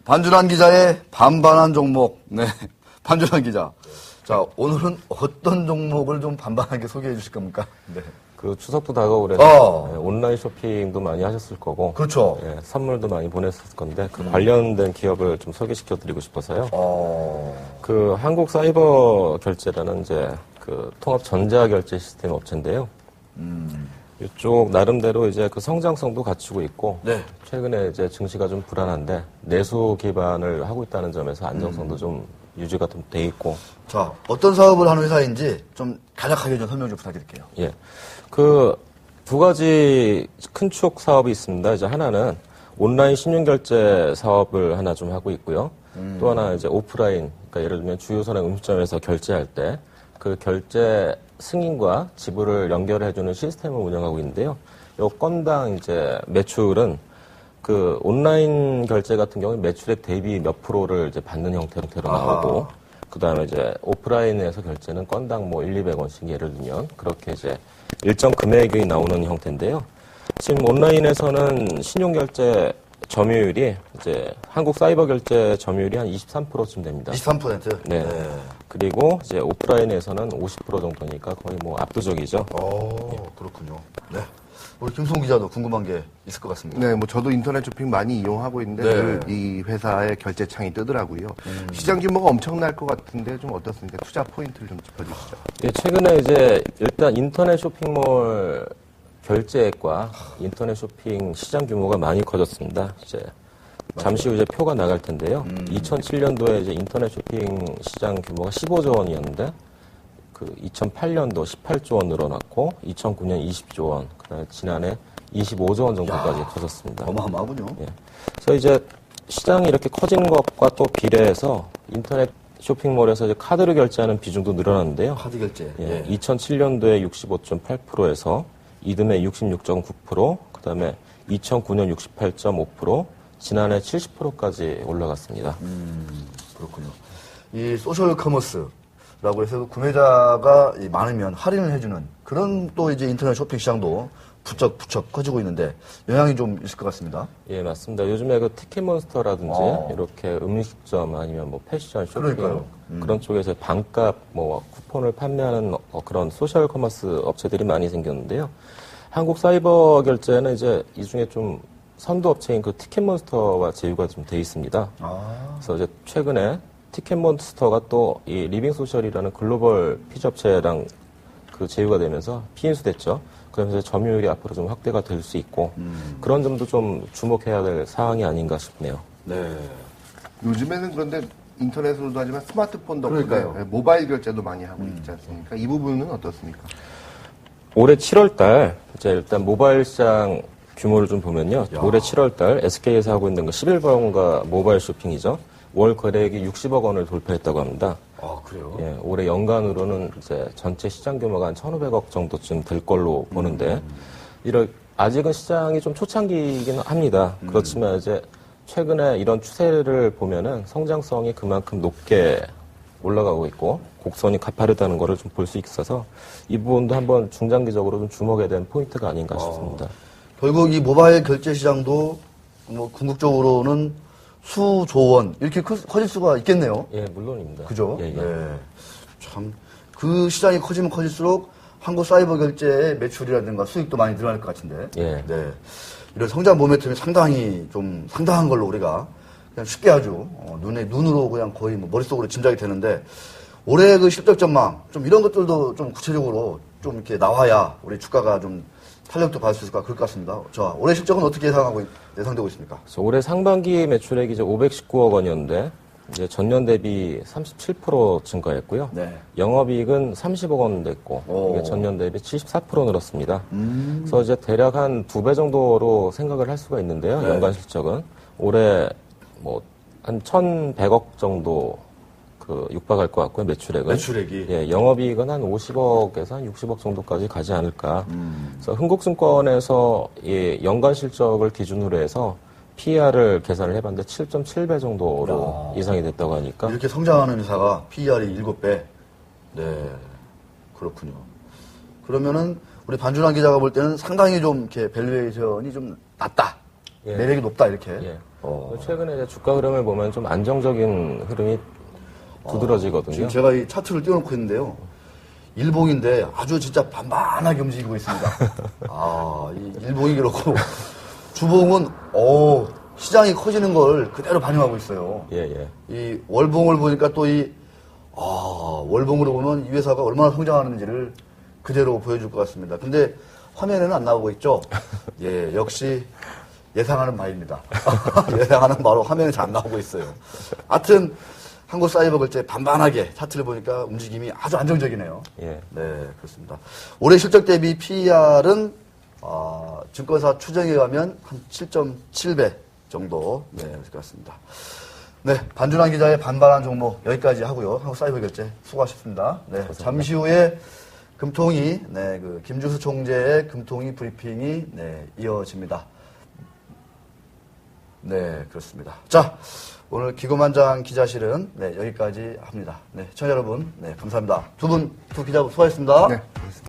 반준환 기자의 반반한 종목. 네. 반준환 기자. 자, 오늘은 어떤 종목을 좀 반반하게 소개해 주실 겁니까? 네. 그 추석도 다가오래서 온라인 쇼핑도 많이 하셨을 거고. 그렇죠. 예, 선물도 많이 보냈을 건데, 그 관련된 기업을 좀 소개시켜 드리고 싶어서요. 그 한국 사이버 결제라는 이제 그 통합 전자 결제 시스템 업체인데요. 이쪽 나름대로 이제 그 성장성도 갖추고 있고, 네. 최근에 이제 증시가 좀 불안한데 내수 기반을 하고 있다는 점에서 안정성도 좀 유지가 좀 돼 있고. 자, 어떤 사업을 하는 회사인지 좀 간략하게 좀 설명 좀 부탁드릴게요. 예. 그 두 가지 큰 축 사업이 있습니다. 이제 하나는 온라인 신용결제 사업을 하나 좀 하고 있고요. 또 하나 이제 오프라인, 그러니까 예를 들면 주유소나 음식점에서 결제할 때 그 결제 승인과 지불을 연결해주는 시스템을 운영하고 있는데요. 요 건당 이제 매출은 그 온라인 결제 같은 경우는 매출액 대비 몇 프로를 이제 받는 형태로 나오고, 그 다음에 이제 오프라인에서 결제는 건당 뭐 200원씩 예를 들면 그렇게 이제 일정 금액이 나오는 형태인데요. 지금 온라인에서는 신용결제 점유율이 이제 한국 사이버 결제 점유율이 한 23%쯤 됩니다. 23%? 네. 그리고 이제 오프라인에서는 50% 정도니까 거의 뭐 압도적이죠. 그렇군요. 네. 우리 김송 기자도 궁금한 게 있을 것 같습니다. 네, 뭐 저도 인터넷 쇼핑 많이 이용하고 있는데 늘 이 회사의 결제창이 뜨더라고요. 시장 규모가 엄청날 것 같은데 좀 어떻습니까? 투자 포인트를 좀 짚어주시죠. 예, 최근에 이제 일단 인터넷 쇼핑몰 결제액과 인터넷 쇼핑 시장 규모가 많이 커졌습니다. 이제 잠시 후 이제 표가 나갈 텐데요. 2007년도에 이제 인터넷 쇼핑 시장 규모가 15조 원이었는데 그 2008년도 18조 원 늘어났고 2009년 20조 원, 그다음에 지난해 25조 원 정도까지 커졌습니다. 어마어마하군요. 예. 그래서 이제 시장이 이렇게 커진 것과 또 비례해서 인터넷 쇼핑몰에서 이제 카드로 결제하는 비중도 늘어났는데요. 카드 결제. 예. 2007년도에 65.8%에서 이듬해 66.9%, 그다음에 2009년 68.5%, 지난해 70%까지 올라갔습니다. 그렇군요. 이 소셜 커머스라고 해서 구매자가 많으면 할인을 해주는 그런 또 이제 인터넷 쇼핑 시장도 부쩍 커지고 있는데 영향이 좀 있을 것 같습니다. 예, 맞습니다. 요즘에 그 티켓몬스터라든지 이렇게 음식점 아니면 뭐 패션 쇼핑 그런 쪽에서 반값 뭐 쿠폰을 판매하는 그런 소셜 커머스 업체들이 많이 생겼는데요. 한국 사이버 결제는 이제 이 중에 좀 선도 업체인 그 티켓몬스터와 제휴가 좀 돼 있습니다. 그래서 이제 최근에 티켓몬스터가 또 이 리빙소셜이라는 글로벌 피자 업체랑 그 제휴가 되면서 피인수됐죠. 그러면서 점유율이 앞으로 좀 확대가 될 수 있고 그런 점도 좀 주목해야 될 사항이 아닌가 싶네요. 네. 요즘에는 그런데 인터넷으로도 하지만 스마트폰 덕분에 그러니까요. 모바일 결제도 많이 하고 있지 않습니까? 이 부분은 어떻습니까? 올해 7월달 이제 일단 모바일 시장 규모를 좀 보면요. 올해 7월달 SK에서 하고 있는 거 11번가 모바일 쇼핑이죠. 월 거래액이 60억 원을 돌파했다고 합니다. 아, 그래요? 예, 올해 연간으로는 이제 전체 시장 규모가 한 1,500억 정도쯤 될 걸로 보는데, 아직은 시장이 좀 초창기이긴 합니다. 그렇지만 이제 최근에 이런 추세를 보면은 성장성이 그만큼 높게 올라가고 있고, 곡선이 가파르다는 거를 좀 볼 수 있어서 이 부분도 한번 중장기적으로 좀 주목해야 되는 포인트가 아닌가 싶습니다. 결국 이 모바일 결제 시장도 뭐 궁극적으로는 수조 원 이렇게 커질 수가 있겠네요. 예, 물론입니다. 그죠? 예, 예. 네. 참, 그 시장이 커지면 커질수록 한국 사이버 결제의 매출이라든가 수익도 많이 늘어날 것 같은데. 예. 네. 이런 성장 모멘텀이 상당히 좀 상당한 걸로 우리가 그냥 쉽게 아주 눈으로 그냥 거의 뭐 머릿속으로 짐작이 되는데 올해 그 실적 전망 좀 이런 것들도 좀 구체적으로 좀 이렇게 나와야 우리 주가가 좀 탄력도 받을 수 있을 것 같습니다. 자, 올해 실적은 어떻게 예상되고 있습니까? 그래서 올해 상반기 매출액이 이제 519억 원이었는데 이제 전년 대비 37% 증가했고요. 네. 영업이익은 30억 원 됐고 이게 전년 대비 74% 늘었습니다. 그래서 이제 대략 한 2배 정도로 생각을 할 수가 있는데요. 네. 연간 실적은 올해 뭐 한 1,100억 정도 그 육박할 것 같고요. 매출액이. 예, 영업이익은 한 50억에서 한 60억 정도까지 가지 않을까. 그래서 흥국증권에서 이 연간 실적을 기준으로 해서 PER을 계산을 해봤는데 7.7배 정도로 예상이 됐다고 하니까. 이렇게 성장하는 회사가 PER이 7배. 네. 그렇군요. 그러면은 우리 반준환 기자가 볼 때는 상당히 좀 이렇게 밸류에이션이 좀 낮다. 예. 매력이 높다 이렇게. 예. 최근에 이제 주가 흐름을 보면 좀 안정적인 흐름이 두드러지거든요. 지금 제가 이 차트를 띄워놓고 있는데요. 일봉인데 아주 진짜 반반하게 움직이고 있습니다. 이 일봉이 그렇고 주봉은 시장이 커지는 걸 그대로 반영하고 있어요. 예. 이 월봉을 보니까 또 월봉으로 보면 이 회사가 얼마나 성장하는지를 그대로 보여줄 것 같습니다. 근데 화면에는 안 나오고 있죠? 예, 역시 예상하는 바입니다. 예상하는 바로 화면에 잘 안 나오고 있어요. 하여튼 한국사이버결제 반반하게 차트를 보니까 움직임이 아주 안정적이네요. 예. 네, 그렇습니다. 올해 실적 대비 PER은 증권사 추정에 가면 한 7.7배 정도 것 같습니다. 네, 반준환 기자의 반반한 종목 여기까지 하고요. 한국사이버결제 수고하셨습니다. 네, 잠시 후에 금통위, 그 김주수 총재의 금통위 브리핑이 이어집니다. 네, 그렇습니다. 자, 오늘 기고만장 기자실은 여기까지 합니다. 네, 시청자 여러분, 감사합니다. 두 기자 수고하셨습니다. 네.